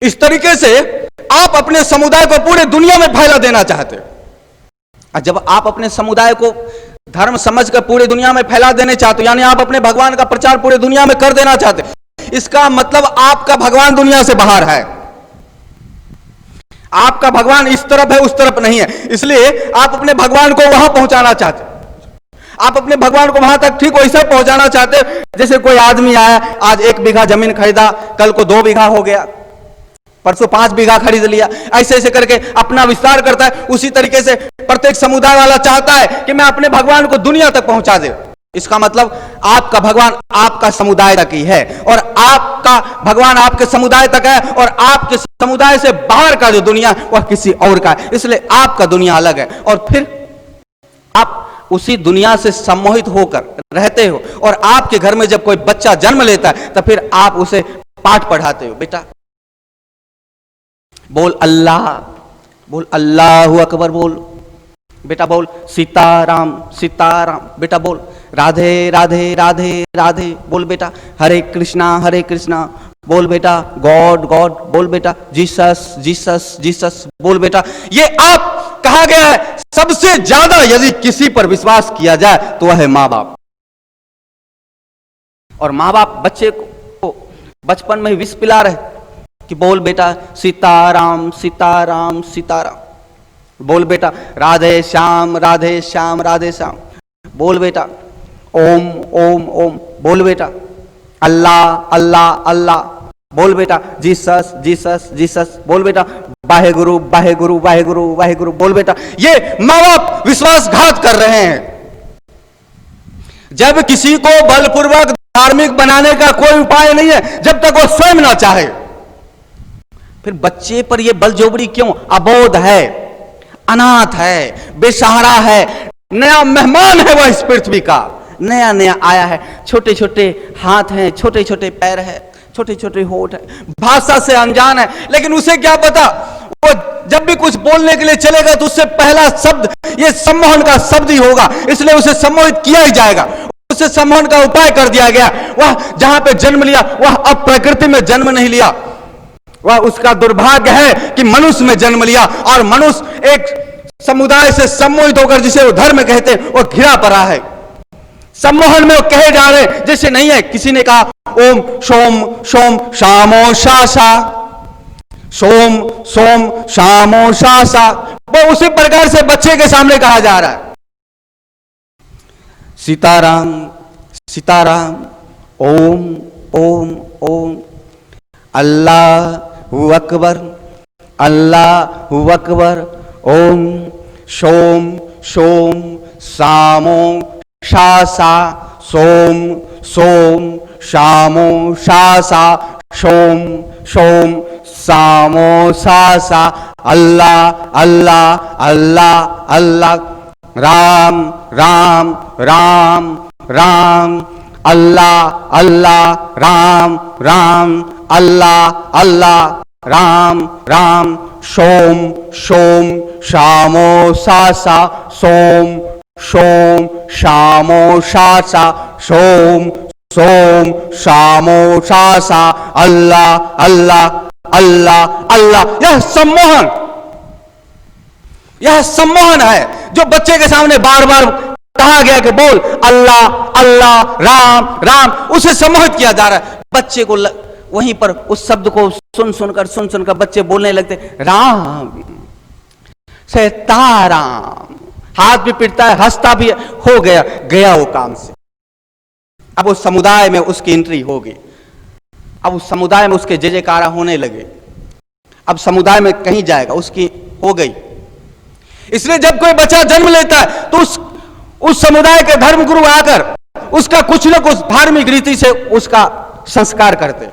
इस तरीके से आप अपने समुदाय को पूरे दुनिया में फैला देना चाहते हो। और जब आप अपने समुदाय को धर्म समझकर पूरे दुनिया में फैला देने चाहते हो, यानी आप अपने भगवान का प्रचार पूरे दुनिया में कर देना चाहते हो, इसका मतलब आपका भगवान दुनिया से बाहर है। आपका भगवान इस तरफ है, उस तरफ नहीं है। इसलिए आप अपने भगवान को वहां पहुंचाना चाहते हो। आप अपने भगवान को वहां तक ठीक वैसा पहुंचाना चाहते हो जैसे कोई आदमी आया, आज 1 बीघा जमीन खरीदा, कल को 2 बीघा हो गया, परसों 5 बीघा खरीद लिया, ऐसे ऐसे करके अपना विस्तार करता है। उसी तरीके से प्रत्येक समुदाय वाला चाहता है कि मैं अपने भगवान को दुनिया तक पहुंचा दे। इसका मतलब आपका भगवान आपका समुदाय तक ही है, और आपका भगवान आपके समुदाय तक है, और आपके समुदाय से बाहर का जो दुनिया वह किसी और का है। इसलिए आपका दुनिया अलग है, और फिर आप उसी दुनिया से सम्मोहित होकर रहते हो। और आपके घर में जब कोई बच्चा जन्म लेता है तो फिर आप उसे पाठ पढ़ाते हो, बेटा बोल अल्लाह, बोल अल्लाहु अकबर, बोल बेटा, बोल सीताराम सीताराम, बेटा बोल राधे राधे राधे राधे, बोल बेटा हरे कृष्णा, बोल बेटा गॉड गॉड, बोल बेटा जीसस जीसस जीसस, बोल बेटा। ये आप कहा गया है सबसे ज्यादा यदि किसी पर विश्वास किया जाए तो वह है मां बाप। और मां बाप बच्चे को बचपन में ही विष पिला रहे कि बोल बेटा सीताराम सीताराम सीताराम, बोल बेटा राधे श्याम राधे श्याम राधे श्याम, बोल बेटा ओम ओम ओम, बोल बेटा अल्लाह अल्लाह अल्लाह, बोल बेटा जीसस जीसस जीसस, बोल बेटा वाहेगुरु वाहेगुरु वाहेगुरु वाहेगुरु, बोल बेटा। ये मां बाप विश्वासघात कर रहे हैं। जब किसी को बलपूर्वक धार्मिक बनाने का कोई उपाय नहीं है जब तक वो स्वयं ना चाहे, फिर बच्चे पर यह बलजोबरी क्यों? अबोध है, अनाथ है, बेसहारा है, नया मेहमान है वह इस पृथ्वी का, नया नया आया है। छोटे छोटे हाथ हैं, छोटे छोटे पैर है, छोटे छोटे होठ है, भाषा से अनजान है, लेकिन उसे क्या पता, वो जब भी कुछ बोलने के लिए चलेगा तो उससे पहला शब्द ये सम्मोहन का शब्द ही होगा, इसलिए उसे सम्मोहित किया ही जाएगा। उसे सम्मोहन का उपाय कर दिया गया। वह जहां पे जन्म लिया वह अब प्रकृति में जन्म नहीं लिया, वह उसका दुर्भाग्य है कि मनुष्य में जन्म लिया, और मनुष्य एक समुदाय से सम्मोहित होकर जिसे वो धर्म कहते हैं वो घिरा पड़ा है। सम्मोहन में वो कहे जा रहे जैसे नहीं है। किसी ने कहा ओम सोम सोम शामो शासा, सोम सोम शामो शासा, वो उसी प्रकार से बच्चे के सामने कहा जा रहा है सीताराम सीताराम, ओम ओम ओम, अल्लाहु अकबर अल्लाहु अकबर, ओम सोम सोम सामो शासा, सोम सोम शामो शासा, सोम सोम सामो शासा, अल्लाह अल्लाह अल्लाह अल्लाह, राम राम राम राम, अल्लाह अल्लाह राम राम, अल्लाह अल्लाह राम राम, सोम सोम शामो शासा, सोम सोम शामो शासा, सोम सोम शामो शासा, अल्लाह अल्लाह अल्लाह अल्लाह। यह सम्मोहन है जो बच्चे के सामने बार बार कहा गया कि बोल अल्लाह अल्लाह राम राम, उसे सम्मोहित किया जा रहा है। बच्चे को वहीं पर उस शब्द को सुन सुनकर बच्चे बोलने लगते राम सीताराम, हाथ भी पिटता है, हंसता भी, हो गया वो काम से। अब उस समुदाय में उसकी एंट्री होगी, अब उस समुदाय में उसके जय जयकारा होने लगे, अब समुदाय में कहीं जाएगा, उसकी हो गई। इसलिए जब कोई बच्चा जन्म लेता है तो उस समुदाय के धर्मगुरु आकर उसका कुछ न कुछ धार्मिक रीति से उसका संस्कार करते,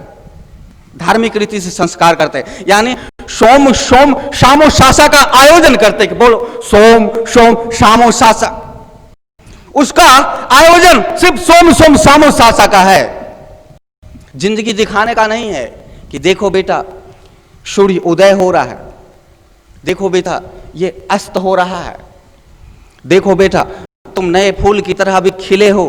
धार्मिक रीति से संस्कार करते, यानी सोम सोम शामो शासा का आयोजन करते कि बोलो सोम सोम शामो शासा। उसका आयोजन सिर्फ सोम सोम शामो शासा का है, जिंदगी दिखाने का नहीं है कि देखो बेटा सूर्य उदय हो रहा है, देखो बेटा ये अस्त हो रहा है, देखो बेटा तुम नए फूल की तरह अभी खिले हो,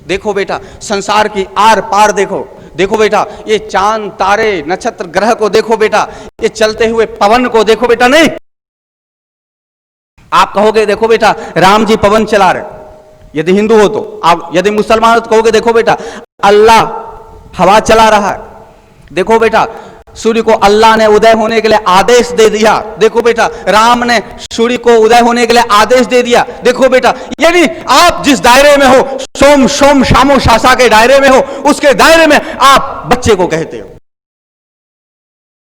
देखो बेटा संसार की आर पार देखो, देखो बेटा ये चांद तारे नक्षत्र ग्रह को देखो बेटा, ये चलते हुए पवन को देखो बेटा। नहीं, आप कहोगे देखो बेटा राम जी पवन चला रहे, यदि हिंदू हो तो। आप यदि मुसलमान हो तो कहोगे देखो बेटा अल्लाह हवा चला रहा है। देखो बेटा सूर्य को अल्लाह ने उदय होने के लिए आदेश दे दिया। देखो बेटा राम ने सूर्य को उदय होने के लिए आदेश दे दिया। देखो बेटा, यानी आप जिस दायरे में हो, सोम शोम शामो शासा के दायरे में हो, उसके दायरे में आप बच्चे को कहते हो।